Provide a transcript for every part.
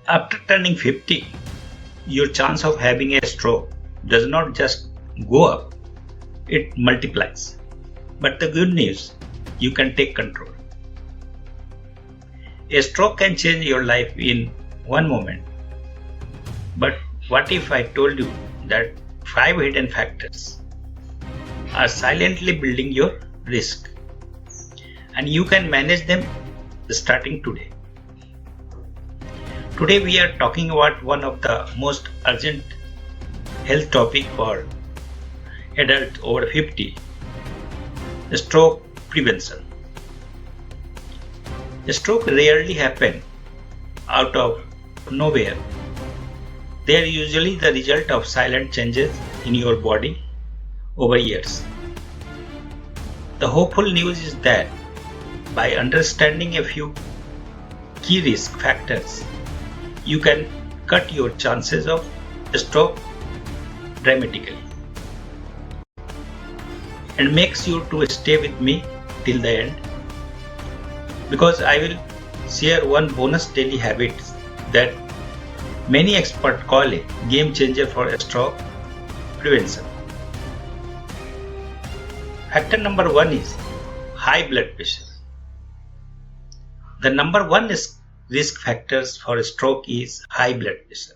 After turning 50, your chance of having a stroke does not just go up, it multiplies. But the good news, you can take control. A stroke can change your life in one moment. But what if I told you that 5 hidden factors are silently building your risk, and you can manage them starting today? Today we are talking about one of the most urgent health topic for adults over 50, stroke prevention. A stroke rarely happens out of nowhere. They are usually the result of silent changes in your body over years. The hopeful news is that by understanding a few key risk factors, you can cut your chances of stroke dramatically. And make sure to stay with me till the end, because I will share one bonus daily habit that many experts call a game changer for stroke prevention. Factor number 1 is high blood pressure. The number one risk factors for stroke is high blood pressure.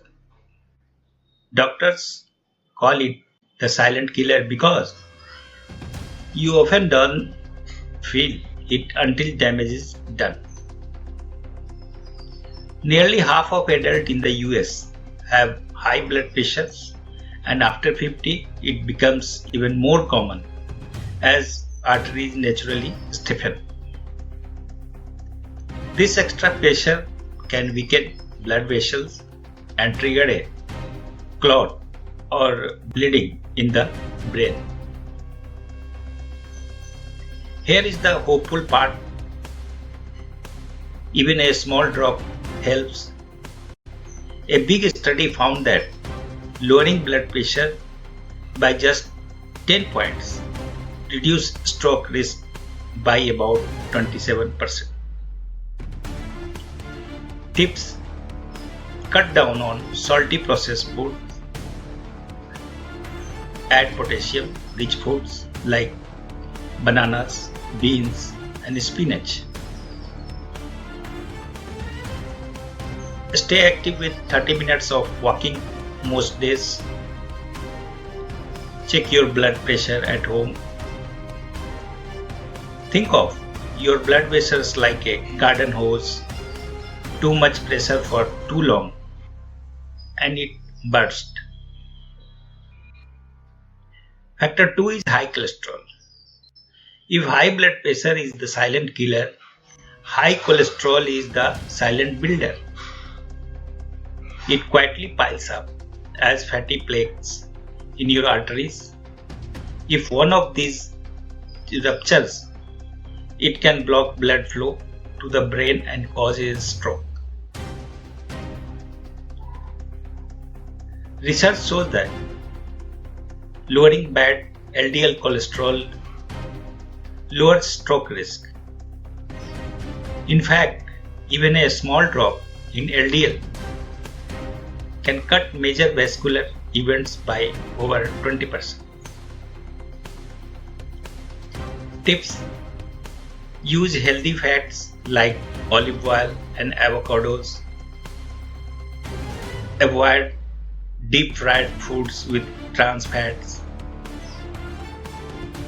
Doctors call it the silent killer because you often don't feel it until damage is done. Nearly half of adults in the US have high blood pressures, and after 50 it becomes even more common as arteries naturally stiffen. This extra pressure can weaken blood vessels and trigger a clot or bleeding in the brain. Here is the hopeful part. Even a small drop helps. A big study found that lowering blood pressure by just 10 points reduced stroke risk by about 27%. Tips: cut down on salty processed foods. Add potassium-rich foods like bananas, beans, and spinach. Stay active with 30 minutes of walking most days. Check your blood pressure at home. Think of your blood vessels like a garden hose. Too much pressure for too long and it bursts. Factor 2 is high cholesterol. If high blood pressure is the silent killer, high cholesterol is the silent builder. It quietly piles up as fatty plaques in your arteries. If one of these ruptures, it can block blood flow to the brain and cause a stroke. Research shows that lowering bad LDL cholesterol lowers stroke risk. In fact, even a small drop in LDL can cut major vascular events by over 20%. Tips: use healthy fats like olive oil and avocados. Avoid deep fried foods with trans fats.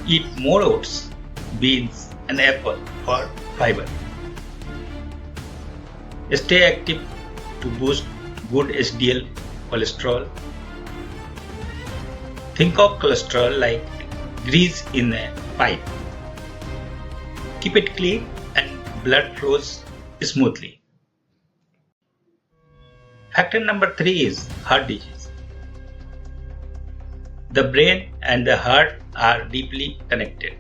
Eat more oats, beans, and apple for fiber. Stay active to boost good HDL cholesterol. Think of cholesterol like grease in a pipe. Keep it clean and blood flows smoothly. Factor number 3 is heart disease. The brain and the heart are deeply connected.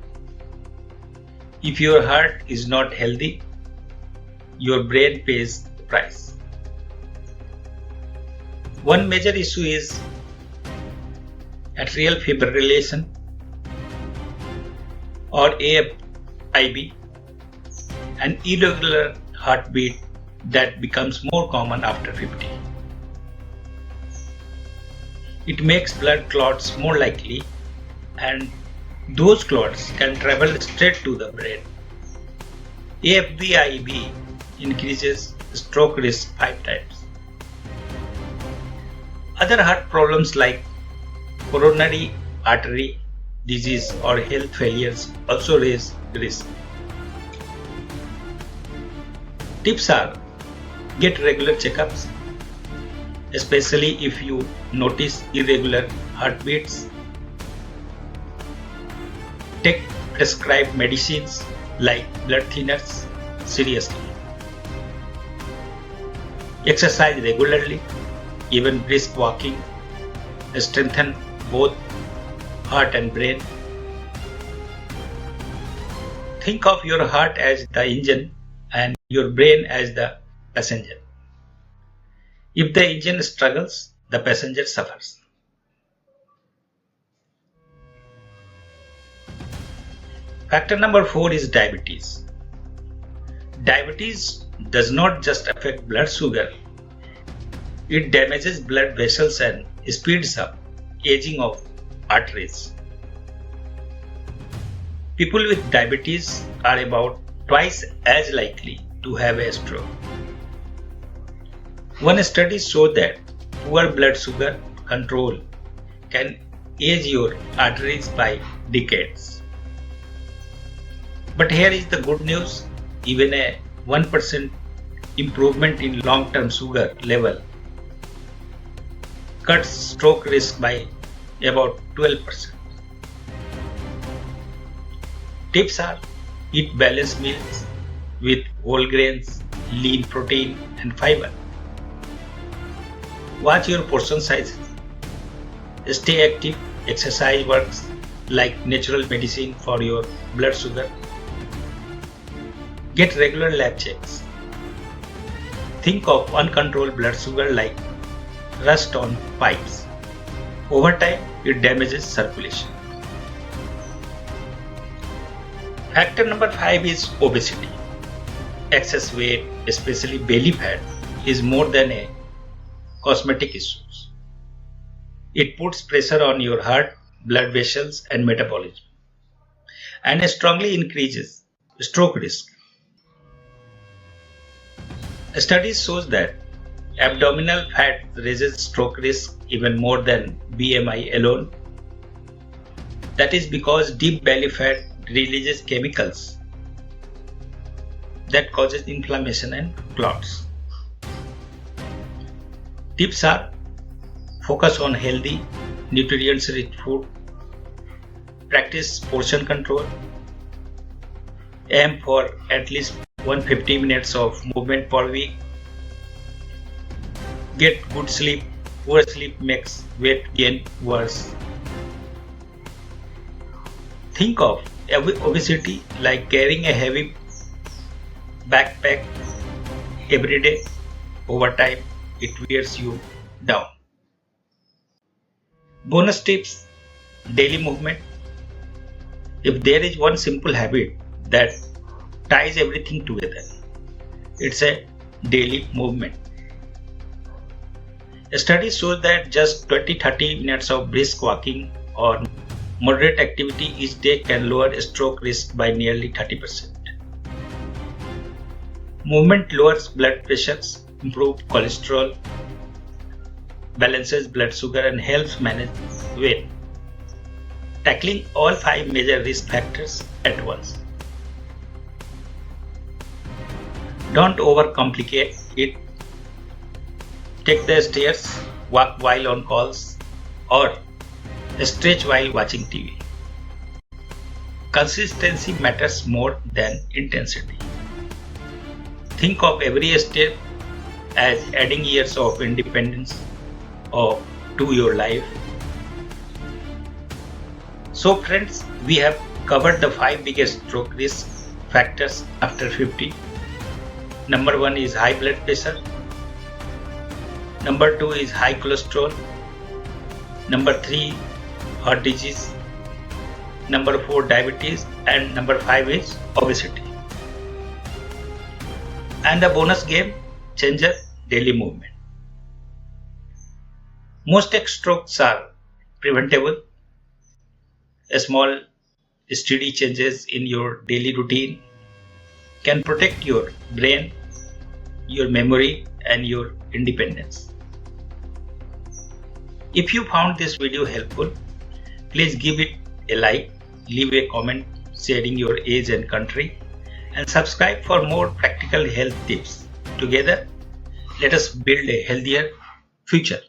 If your heart is not healthy, your brain pays the price. One major issue is atrial fibrillation or AFib, an irregular heartbeat that becomes more common after 50. It makes blood clots more likely, and those clots can travel straight to the brain. AFBIB increases stroke risk 5 times. Other heart problems like coronary artery disease or health failures also raise risk. Tips are: get regular checkups, especially if you notice irregular heartbeats. Take prescribed medicines like blood thinners seriously. Exercise regularly, even brisk walking, strengthen both heart and brain. Think of your heart as the engine and your brain as the passenger. If the engine struggles, the passenger suffers. Factor number 4 is diabetes. Diabetes does not just affect blood sugar, it damages blood vessels and speeds up aging of arteries. People with diabetes are about twice as likely to have a stroke. One study showed that poor blood sugar control can age your arteries by decades. But here is the good news: even a 1% improvement in long-term sugar level cuts stroke risk by about 12%. Tips are: eat balanced meals with whole grains, lean protein and fiber. Watch your portion sizes. Stay active. Exercise works like natural medicine for your blood sugar. Get regular lab checks. Think of uncontrolled blood sugar like rust on pipes. Over time, it damages circulation. Factor number 5 is obesity. Excess weight, especially belly fat, is more than a cosmetic issue. It puts pressure on your heart, blood vessels and metabolism, and strongly increases stroke risk. Studies shows that abdominal fat raises stroke risk even more than BMI alone. That is because deep belly fat releases chemicals that causes inflammation and clots. Tips are: focus on healthy, nutrient-rich food, practice portion control, aim for at least 150 minutes of movement per week, get good sleep. Poor sleep makes weight gain worse. Think of obesity like carrying a heavy backpack every day. Over time, it wears you down. Bonus tips: daily movement. If there is one simple habit that ties everything together, it's a daily movement. A study shows that just 20-30 minutes of brisk walking or moderate activity each day can lower stroke risk by nearly 30%. Movement lowers blood pressures, improves cholesterol, balances blood sugar and helps manage weight, tackling all 5 major risk factors at once. Don't overcomplicate it. Take the stairs, walk while on calls, or stretch while watching TV. Consistency matters more than intensity. Think of every step as adding years of independence to your life. So friends, we have covered the 5 biggest stroke risk factors after 50. Number 1 is high blood pressure. Number 2 is high cholesterol. Number 3, heart disease. Number 4, diabetes. And number 5 is obesity. And the bonus game, Changer daily movement. Most tech strokes are preventable. A small, steady changes in your daily routine can protect your brain, your memory, and your independence. If you found this video helpful, please give it a like, leave a comment sharing your age and country, and subscribe for more practical health tips. Together, let us build a healthier future.